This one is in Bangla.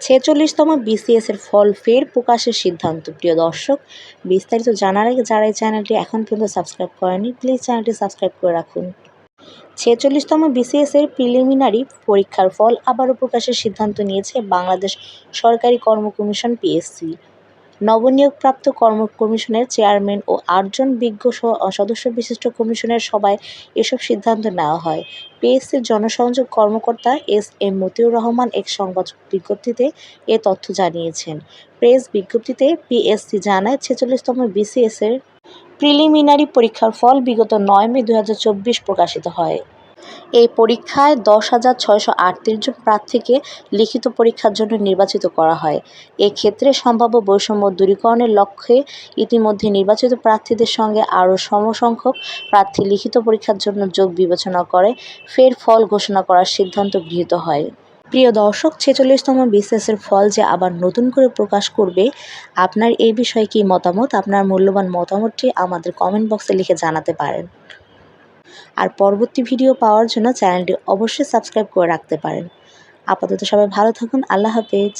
ছেচল্লিশতম বিসিএস এর ফল ফের প্রকাশের সিদ্ধান্ত। প্রিয় দর্শক, বিস্তারিত জানার আগে যারা এই চ্যানেলটি এখন পর্যন্ত সাবস্ক্রাইব করেনি, প্লিজ চ্যানেলটি সাবস্ক্রাইব করে রাখুন। 46তম বিসিএস এর প্রিলিমিনারি পরীক্ষার ফল আবারও প্রকাশের সিদ্ধান্ত নিয়েছে বাংলাদেশ সরকারি কর্ম কমিশন পিএসসি। নবনিয়োগপ্রাপ্ত কর্ম কমিশনের চেয়ারম্যান ও 8 জন বিজ্ঞ সদস্য বিশিষ্ট কমিশনের সভায় এসব সিদ্ধান্ত নেওয়া হয়। পিএসসির জনসংযোগ কর্মকর্তা এস.এম. মতিউর রহমান এক সংবাদ বিজ্ঞপ্তিতে এ তথ্য জানিয়েছেন। প্রেস বিজ্ঞপ্তিতে পিএসসি জানায়, 46তম বিসিএস এর প্রিলিমিনারি পরীক্ষার ফল বিগত 9 মে 2024 প্রকাশিত হয়। এই পরীক্ষায় 10,638 জন প্রার্থীকে লিখিত পরীক্ষার জন্য নির্বাচিত করা হয়। এক্ষেত্রে সম্ভাব্য বৈষম্য দূরীকরণের লক্ষ্যে ইতিমধ্যে নির্বাচিত প্রার্থীদের সঙ্গে আরও সমসংখ্যক প্রার্থী লিখিত পরীক্ষার জন্য যোগ বিবেচনা করে ফের ফল ঘোষণা করার সিদ্ধান্ত গৃহীত হয়। প্রিয় দর্শক, 46তম বিসিএস এর ফল যে আবার নতুন করে প্রকাশ করবে, আপনার এই বিষয়ে কী মতামত? আপনার মূল্যবান মতামতটি আমাদের কমেন্ট বক্সে লিখে জানাতে পারেন। আর পরবর্তী ভিডিও পাওয়ার জন্য চ্যানেলটি অবশ্যই সাবস্ক্রাইব করে রাখতে পারেন। আপাতত সবাই ভালো থাকুন। আল্লাহ হাফেজ।